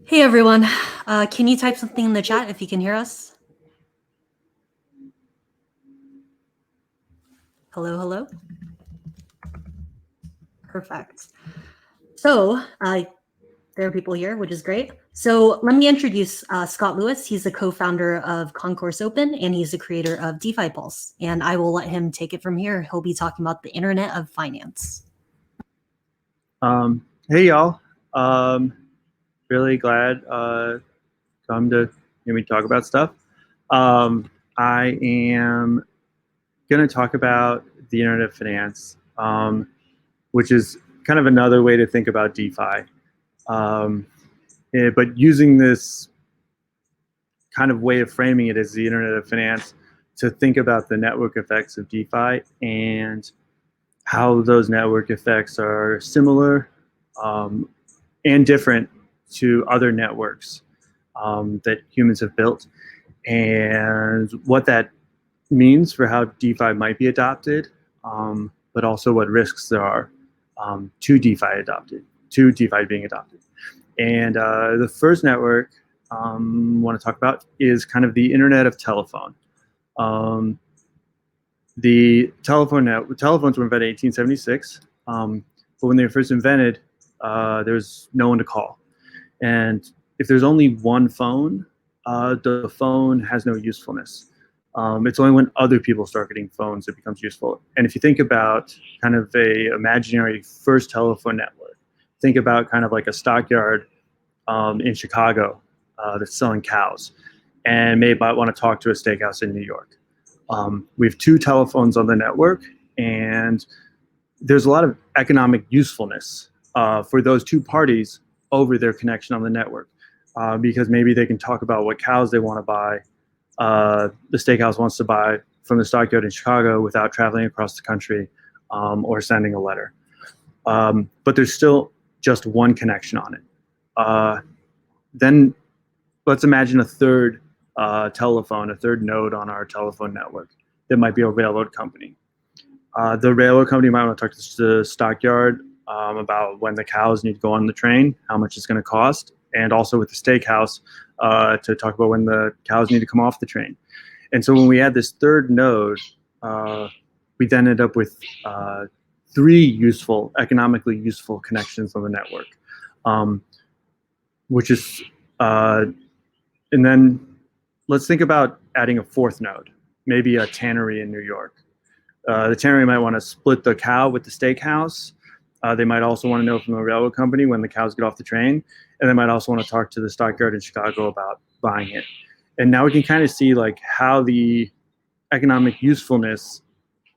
Hey everyone, can you type something in the chat if you can hear us? Hello, hello. Perfect. So there are people here, which is great. So let me introduce Scott Lewis. He's the co-founder of Concourse Open, and he's the creator of DeFi Pulse. And I will let him take it from here. He'll be talking about the Internet of Finance. Hey y'all, really glad come to hear me talk about stuff. I am going to talk about the Internet of Finance, which is kind of another way to think about DeFi, but using this kind of way of framing it as the Internet of Finance to think about the network effects of DeFi and how those network effects are similar and different to other networks that humans have built, and what that means for how DeFi might be adopted, but also what risks there are to DeFi being adopted. And the first network I want to talk about is kind of the Internet of Telephone. The telephones were invented in 1876, but when they were first invented, there was no one to call. And if there's only one phone, the phone has no usefulness. It's only when other people start getting phones it becomes useful. And if you think about kind of a imaginary first telephone network, think about kind of like a stockyard in Chicago that's selling cows, and may want to talk to a steakhouse in New York. We have two telephones on the network, and there's a lot of economic usefulness for those two parties over their connection on the network, because maybe they can talk about what cows they want to buy, the steakhouse wants to buy from the stockyard in Chicago without traveling across the country or sending a letter. But there's still just one connection on it. Then let's imagine a third telephone, a third node on our telephone network that might be a railroad company. The railroad company might want to talk to the stockyard about when the cows need to go on the train, how much it's going to cost, and also with the steakhouse to talk about when the cows need to come off the train. And so when we add this third node, we then end up with three economically useful connections on the network, which is, and then let's think about adding a fourth node, maybe a tannery in New York. The tannery might want to split the cow with the steakhouse. They might also want to know from the railroad company when the cows get off the train, and they might also want to talk to the stockyard in Chicago about buying it. And now we can kind of see like how the economic usefulness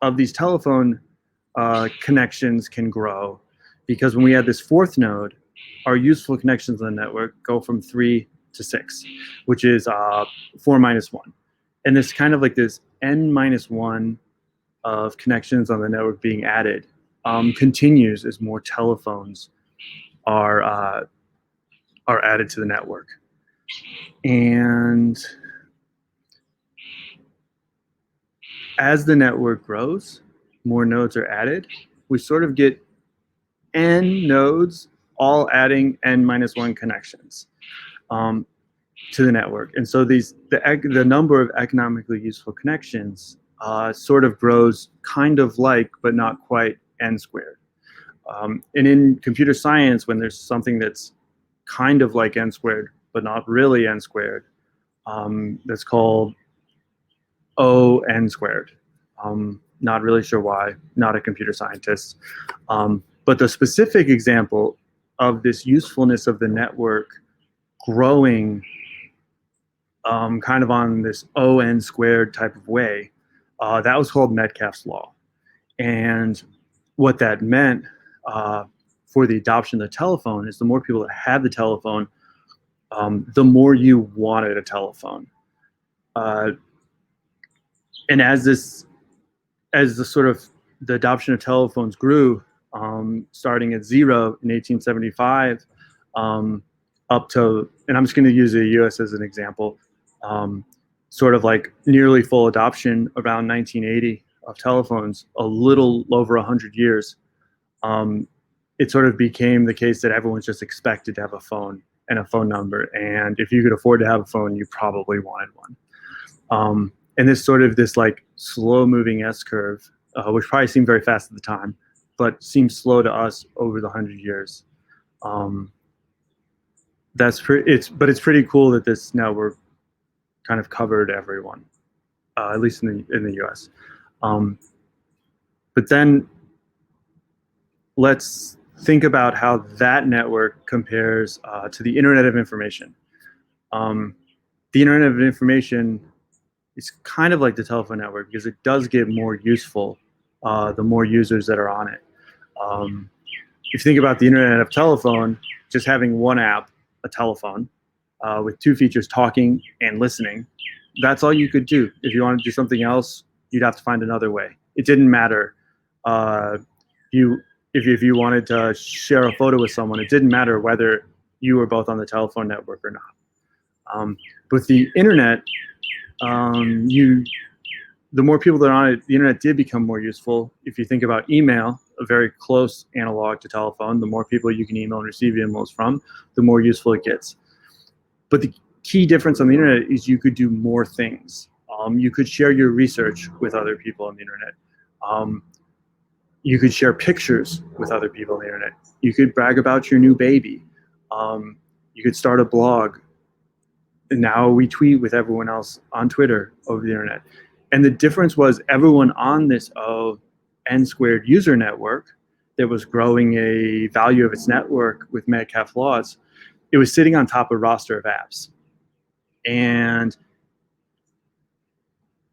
of these telephone connections can grow, because when we add this fourth node, our useful connections on the network go from 3 to 6, which is 4 minus 1. And this kind of like this n minus 1 of connections on the network being added continues as more telephones are added to the network. And as the network grows, more nodes are added. We sort of get n nodes all adding n minus 1 connections to the network. And so the number of economically useful connections sort of grows kind of like, but not quite, n squared. And in computer science, when there's something that's kind of like n squared, but not really n squared, that's called O n squared. Not really sure why, not a computer scientist. But the specific example of this usefulness of the network growing kind of on this O n squared type of way, that was called Medcast Law. And what that meant for the adoption of the telephone is the more people that had the telephone, the more you wanted a telephone. And as the sort of the adoption of telephones grew, starting at 0 in 1875, up to, and I'm just going to use the US as an example, sort of like nearly full adoption around 1980 of telephones, a little over 100 years, it sort of became the case that everyone's just expected to have a phone and a phone number. And if you could afford to have a phone, you probably wanted one. And this like slow moving S curve, which probably seemed very fast at the time, but seems slow to us over the 100 years. It's pretty cool that this network kind of covered everyone, at least in the U.S. But then let's think about how that network compares to the Internet of Information. The Internet of Information is kind of like the telephone network because it does get more useful the more users that are on it. If you think about the Internet of Telephone, just having one app, a telephone, with two features, talking and listening, that's all you could do. If you wanted to do something else, you'd have to find another way. It didn't matter. If you wanted to share a photo with someone, it didn't matter whether you were both on the telephone network or not. With the internet, the more people that are on it, the internet did become more useful. If you think about email, a very close analog to telephone, the more people you can email and receive emails from, the more useful it gets. But the key difference on the internet is you could do more things. You could share your research with other people on the internet. You could share pictures with other people on the internet. You could brag about your new baby. You could start a blog. And now we tweet with everyone else on Twitter over the internet. And the difference was everyone on this N squared user network that was growing a value of its network with Medcast laws, it was sitting on top of a roster of apps. And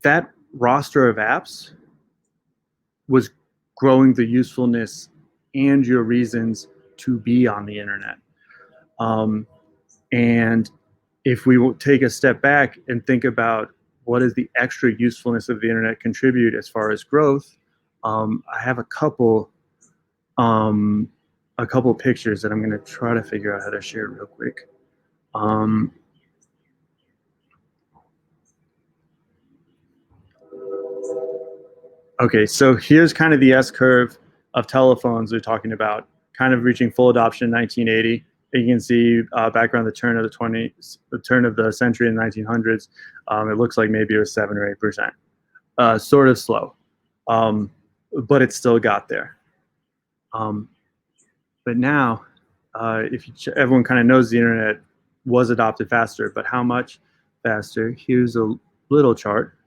that roster of apps was growing the usefulness and your reasons to be on the internet. And if we will take a step back and think about what is the extra usefulness of the internet contribute as far as growth, I have a couple pictures that I'm going to try to figure out how to share real quick. Okay, so here's kind of the S curve of telephones we're talking about, kind of reaching full adoption in 1980. You can see back around the turn of the century in the 1900s, it looks like maybe it was 7 or 8%. Sort of slow, but it still got there. But now, everyone kind of knows the internet was adopted faster, but how much faster? Here's a little chart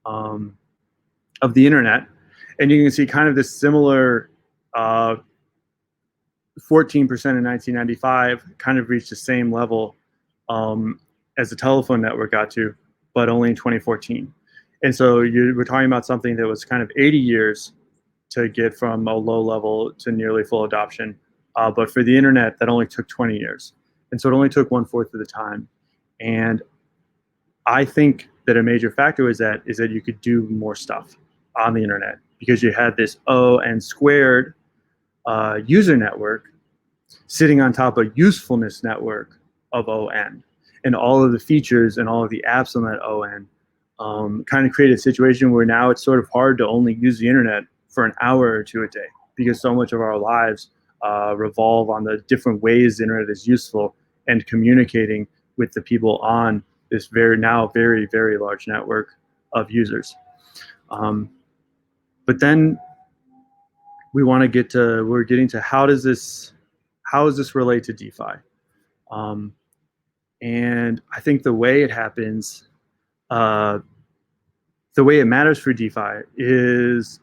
of the internet, and you can see kind of this similar 14% in 1995 kind of reached the same level as the telephone network got to, but only in 2014. And so we're talking about something that was kind of 80 years to get from a low level to nearly full adoption. But for the internet, that only took 20 years. And so it only took 1/4 of the time. And I think that a major factor is that you could do more stuff on the internet because you had this N squared user network sitting on top of usefulness network of ON. And all of the features and all of the apps on that ON kind of created a situation where now it's sort of hard to only use the internet for an hour or two a day because so much of our lives revolve on the different ways the internet is useful and communicating with the people on this very, very large network of users. But then we're getting to how does this relate to DeFi? And I think the way it happens, the way it matters for DeFi is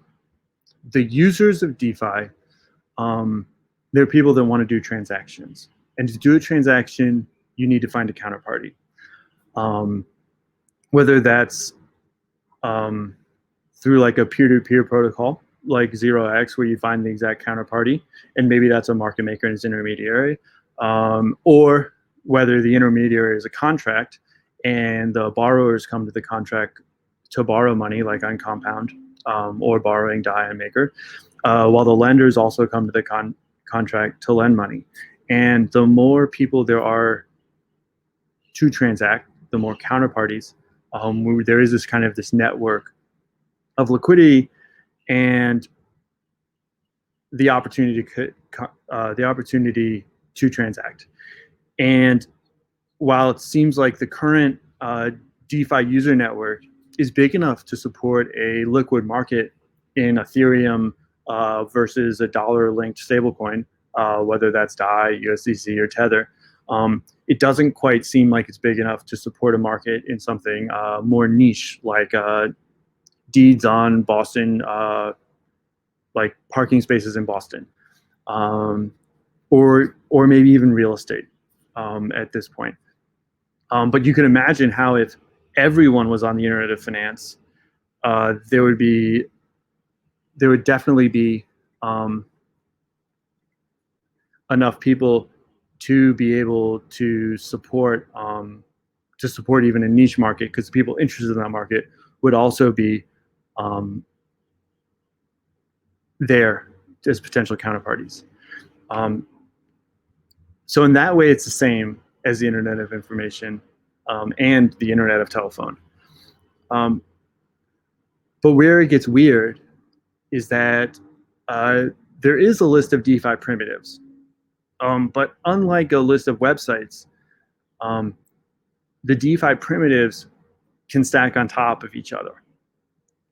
the users of DeFi, they're people that want to do transactions. And to do a transaction, you need to find a counterparty. Whether that's through like a peer-to-peer protocol, like 0x, where you find the exact counterparty, and maybe that's a market maker and its intermediary, or whether the intermediary is a contract and the borrowers come to the contract to borrow money, like on Compound, or borrowing DAI and Maker, while the lenders also come to the contract to lend money. And the more people there are to transact, the more counterparties, there is this network of liquidity and the opportunity to transact. And while it seems like the current DeFi user network is big enough to support a liquid market in Ethereum versus a dollar-linked stablecoin, whether that's DAI, USDC, or Tether, it doesn't quite seem like it's big enough to support a market in something more niche, like deeds on Boston, like parking spaces in Boston, or maybe even real estate at this point. But you can imagine how if everyone was on the internet of finance, there would definitely be enough people to be able to support even a niche market, because people interested in that market would also be there as potential counterparties. So in that way, it's the same as the Internet of Information and the Internet of Telephone. But where it gets weird is that there is a list of DeFi primitives. But unlike a list of websites, the DeFi primitives can stack on top of each other,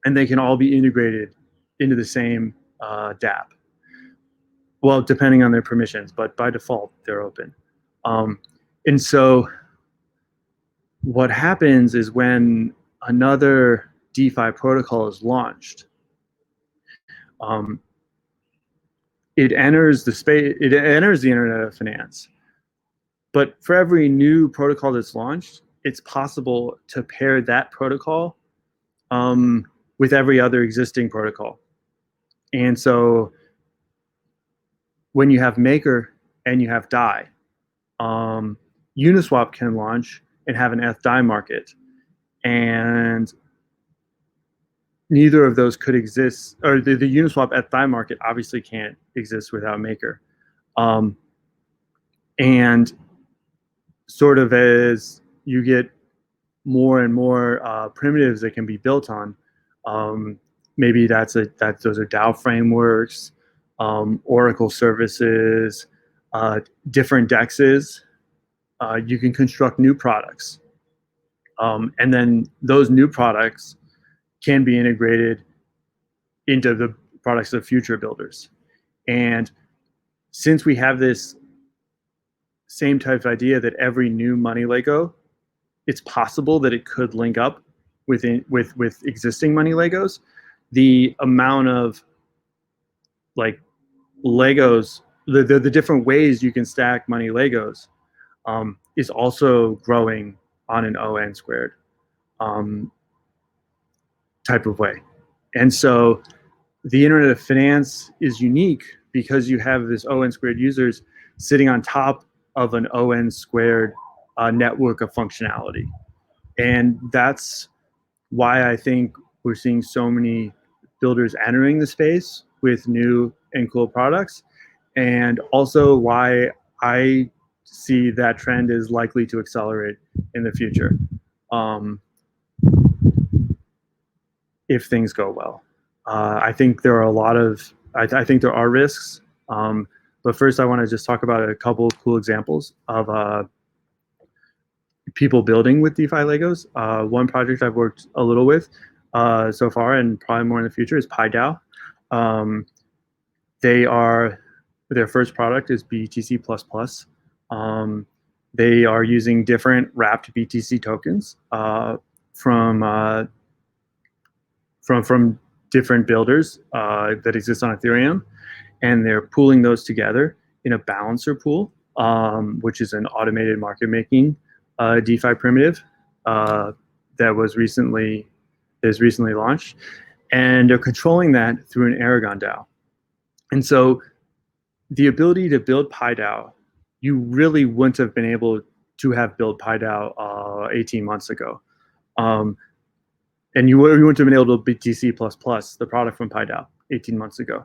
and they can all be integrated into the same dApp. Well, depending on their permissions, but by default, they're open. And so what happens is when another DeFi protocol is launched, it enters the space, it enters the Internet of Finance. But for every new protocol that's launched, it's possible to pair that protocol with every other existing protocol. And so when you have Maker and you have DAI, Uniswap can launch and have an ETH-DAI market. And neither of those could exist, or the Uniswap ETH-DAI market obviously can't exist without Maker. And sort of as you get more and more primitives that can be built on, maybe those are DAO frameworks, Oracle services, different DEXs. You can construct new products, and then those new products can be integrated into the products of future builders. And since we have this same type of idea that every new money Lego, it's possible that it could link up with existing money Legos, the amount of like Legos, the different ways you can stack money Legos is also growing on an ON squared type of way. And so the Internet of Finance is unique because you have this ON squared users sitting on top of an ON squared network of functionality. And that's why I think we're seeing so many builders entering the space with new and cool products, and also why I see that trend is likely to accelerate in the future if things go well. I think there are I think there are risks, but first I want to just talk about a couple of cool examples of people building with DeFi Legos. One project I've worked a little with so far, and probably more in the future, is PiDAO. Their first product is BTC++. They are using different wrapped BTC tokens from different builders that exist on Ethereum, and they're pooling those together in a balancer pool, which is an automated market making DeFi primitive that was recently launched, and they're controlling that through an Aragon DAO. And so the ability to build PiDAO, you really wouldn't have been able to have built PiDAO 18 months ago. And you wouldn't have been able to build BTC++, the product from PiDAO, 18 months ago.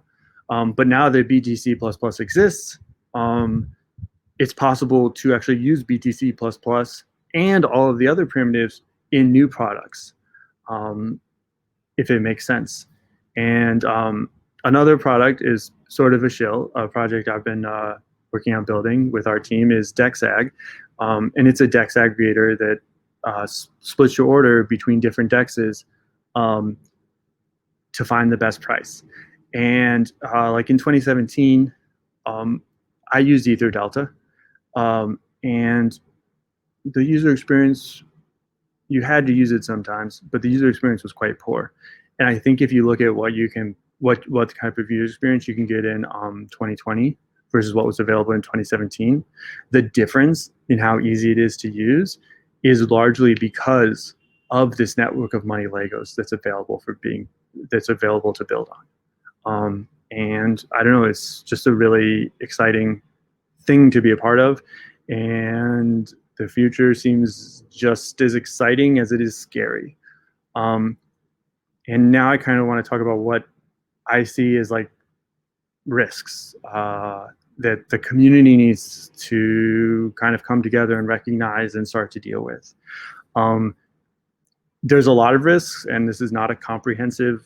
But now that BTC++ exists, it's possible to actually use BTC++ and all of the other primitives in new products, if it makes sense. And another product is sort of a shill, a project I've been working on building with our team is DexAg, and it's a DEX aggregator that splits your order between different DEXs to find the best price. And like in 2017, I used Ether Delta, and the user experience, you had to use it sometimes, but the user experience was quite poor. And I think if you look at what type of user experience you can get in 2020 versus what was available in 2017, the difference in how easy it is to use is largely because of this network of money Legos that's available to build on. And I don't know, it's just a really exciting thing to be a part of, and the future seems just as exciting as it is scary. And now I kind of want to talk about what I see as like risks that the community needs to kind of come together and recognize and start to deal with. There's a lot of risks, and this is not a comprehensive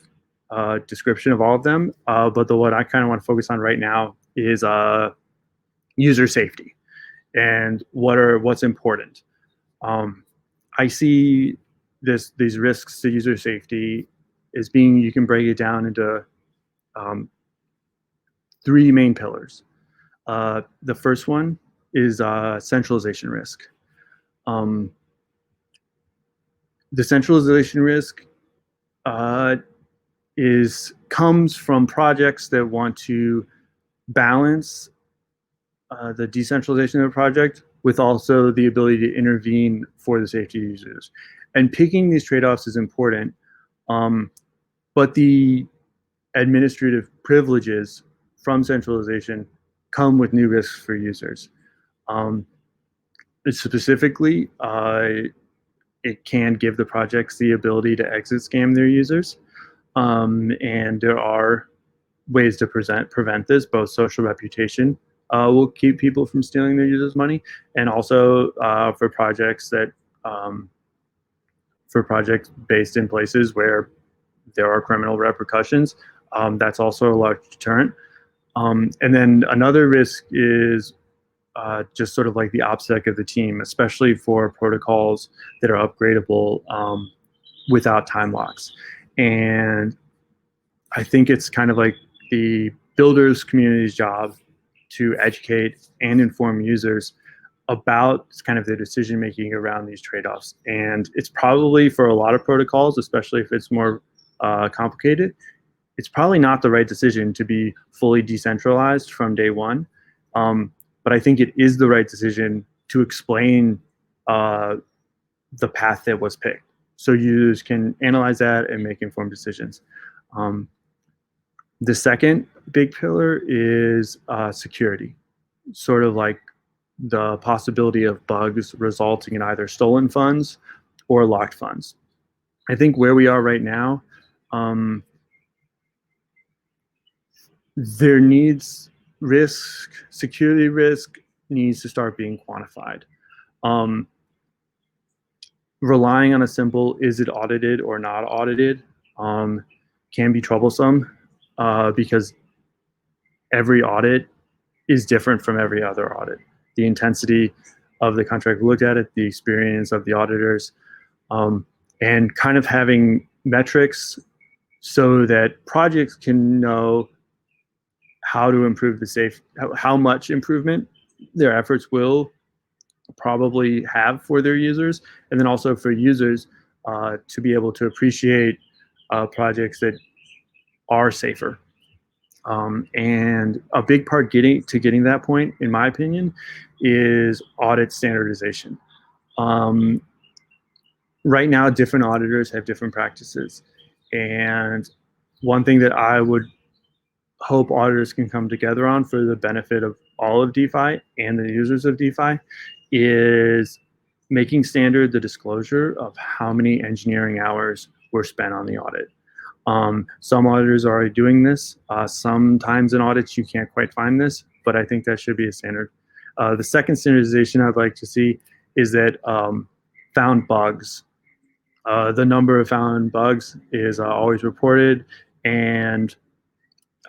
description of all of them, but what I kind of want to focus on right now is user safety and what's important. I see these risks to user safety as being, you can break it down into three main pillars. The first one is centralization risk. The centralization risk comes from projects that want to balance the decentralization of the project with also the ability to intervene for the safety of users. And picking these trade-offs is important, but the administrative privileges from centralization come with new risks for users. Specifically, it can give the projects the ability to exit scam their users. And there are ways to prevent this. Both social reputation will keep people from stealing their users' money, and also for projects based in places where there are criminal repercussions, that's also a large deterrent. And then another risk is just sort of like the OPSEC of the team, especially for protocols that are upgradable without time locks. And I think it's kind of like the builders community's job to educate and inform users about kind of the decision making around these trade-offs. And it's probably, for a lot of protocols, especially if it's more complicated, it's probably not the right decision to be fully decentralized from day one. But I think it is the right decision to explain the path that was picked, so users can analyze that and make informed decisions. The second big pillar is security, sort of like the possibility of bugs resulting in either stolen funds or locked funds. I think where we are right now, security risk needs to start being quantified. Relying on a simple, is it audited or not audited, can be troublesome because every audit is different from every other audit. The intensity of the contract looked at it, the experience of the auditors, and kind of having metrics so that projects can know how to improve how much improvement their efforts will probably have for their users, and then also for users to be able to appreciate projects that are safer. And a big part getting that point, in my opinion, is audit standardization. Right now, different auditors have different practices. And one thing that I would hope auditors can come together on for the benefit of all of DeFi and the users of DeFi is making standard the disclosure of how many engineering hours were spent on the audit. Some auditors are already doing this. Sometimes in audits you can't quite find this, but I think that should be a standard. The second standardization I'd like to see is that found bugs. The number of found bugs is always reported, and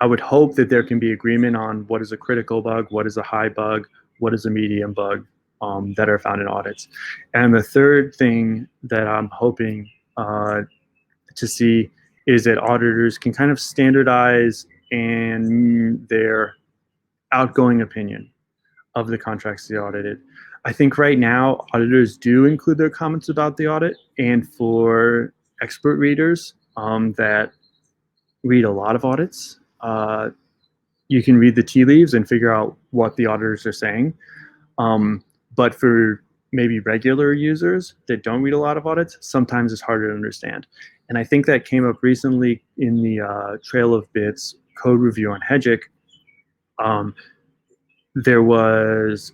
I would hope that there can be agreement on what is a critical bug, what is a high bug, what is a medium bug that are found in audits. And the third thing that I'm hoping to see is that auditors can kind of standardize and their outgoing opinion of the contracts they audited. I think right now auditors do include their comments about the audit, and for expert readers that read a lot of audits, you can read the tea leaves and figure out what the auditors are saying. But for maybe regular users that don't read a lot of audits, sometimes it's harder to understand. And I think that came up recently in the Trail of Bits code review on Hedgic. There was,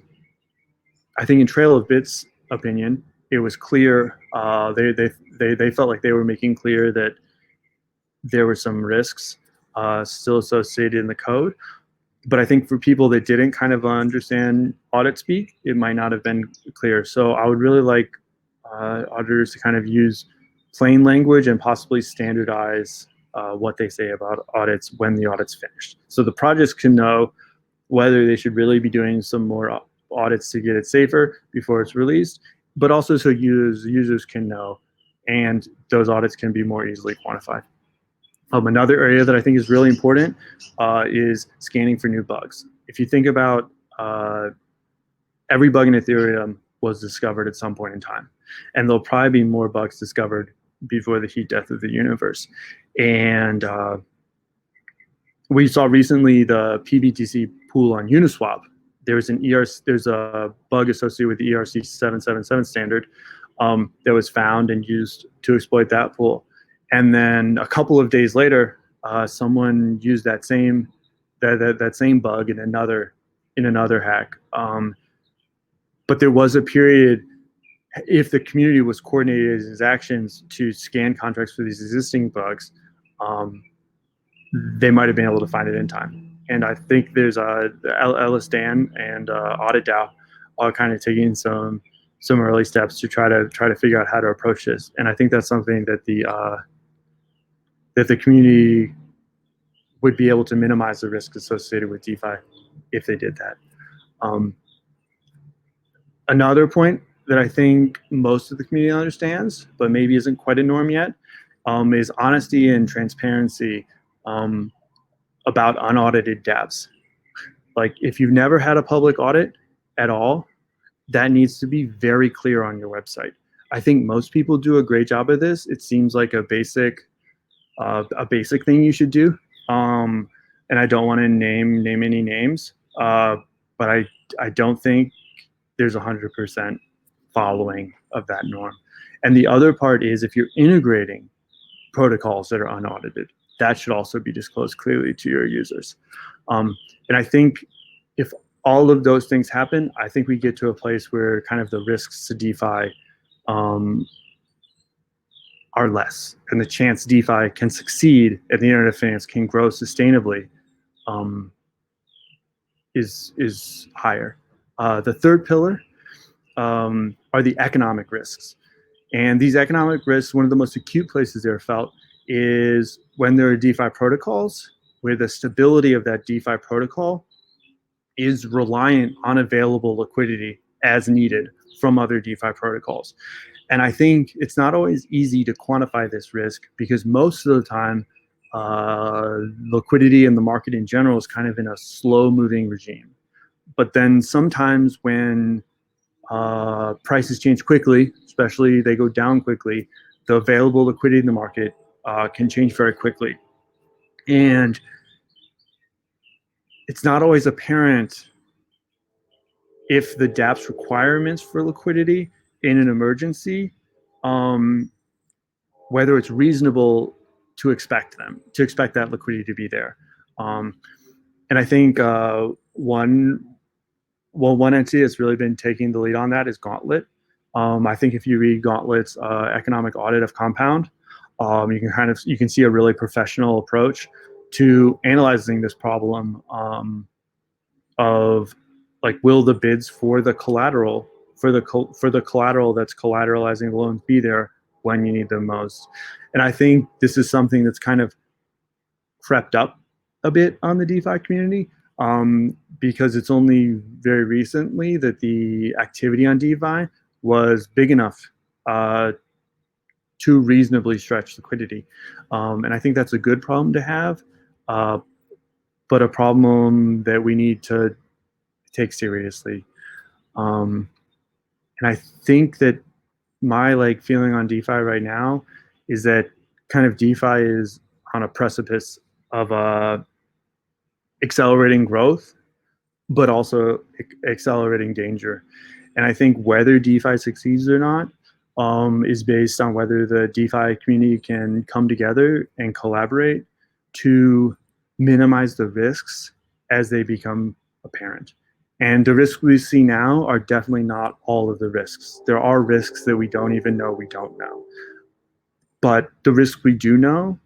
I think in Trail of Bits' opinion, it was clear, they felt like they were making clear that there were some risks still associated in the code. But I think for people that didn't kind of understand audit speak, it might not have been clear. So I would really like auditors to kind of use plain language and possibly standardize what they say about audits when the audit's finished. So the projects can know whether they should really be doing some more audits to get it safer before it's released, but also so users can know, and those audits can be more easily quantified. Another area that I think is really important is scanning for new bugs. If you think about every bug in Ethereum was discovered at some point in time, and there'll probably be more bugs discovered before the heat death of the universe. And we saw recently the PBTC pool on Uniswap. There's a bug associated with the ERC 777 standard that was found and used to exploit that pool. And then a couple of days later, someone used that same bug in another hack. But there was a period, if the community was coordinated its actions to scan contracts for these existing bugs, they might have been able to find it in time. And I think there's Ellis Dan and AuditDAO are kind of taking some early steps to try to figure out how to approach this. And I think that's something that the community would be able to minimize the risk associated with DeFi if they did that. Another point that I think most of the community understands, but maybe isn't quite a norm yet, is honesty and transparency about unaudited dApps. Like if you've never had a public audit at all, that needs to be very clear on your website. I think most people do a great job of this. It seems like a basic thing you should do. And I don't want to name any names, but I don't think there's 100% following of that norm. And the other part is if you're integrating protocols that are unaudited, that should also be disclosed clearly to your users. And I think if all of those things happen, I think we get to a place where kind of the risks to DeFi are less, and the chance DeFi can succeed and the internet of finance can grow sustainably is higher. The third pillar are the economic risks. And these economic risks, one of the most acute places they're felt is when there are DeFi protocols where the stability of that DeFi protocol is reliant on available liquidity as needed from other DeFi protocols. And I think it's not always easy to quantify this risk because most of the time, liquidity in the market in general is kind of in a slow-moving regime. But then sometimes when prices change quickly, especially they go down quickly, the available liquidity in the market can change very quickly. And it's not always apparent if the dApp's requirements for liquidity in an emergency, whether it's reasonable to expect that liquidity to be there. And I think one entity that's really been taking the lead on that is Gauntlet. I think if you read Gauntlet's economic audit of Compound, you can see a really professional approach to analyzing this problem of like, will the bids for the collateral for the collateral that's collateralizing the loans be there when you need them most? And I think this is something that's kind of crept up a bit on the DeFi community because it's only very recently that the activity on DeFi was big enough to reasonably stretch liquidity. And I think that's a good problem to have, but a problem that we need to take seriously. And I think that my feeling on DeFi right now is that kind of DeFi is on a precipice of accelerating growth, but also accelerating danger. And I think whether DeFi succeeds or not is based on whether the DeFi community can come together and collaborate to minimize the risks as they become apparent. And the risks we see now are definitely not all of the risks. There are risks that we don't even know we don't know. But the risks we do know,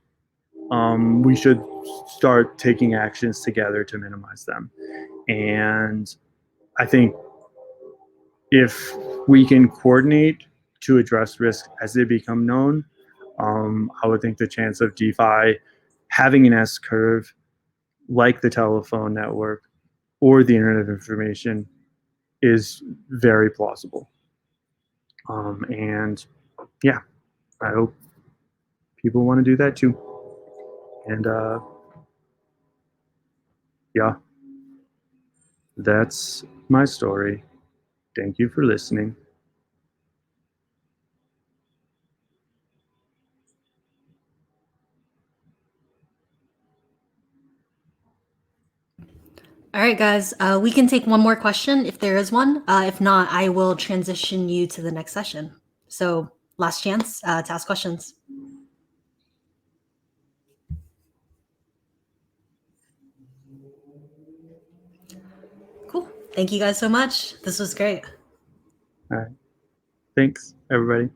we should start taking actions together to minimize them. And I think if we can coordinate to address risk as they become known, I would think the chance of DeFi having an S curve like the telephone network or the Internet of Information is very plausible. And yeah, I hope people want to do that too. And yeah, that's my story. Thank you for listening. All right, guys, we can take one more question if there is one. If not, I will transition you to the next session. So last chance to ask questions. Cool. Thank you guys so much. This was great. All right. Thanks, everybody.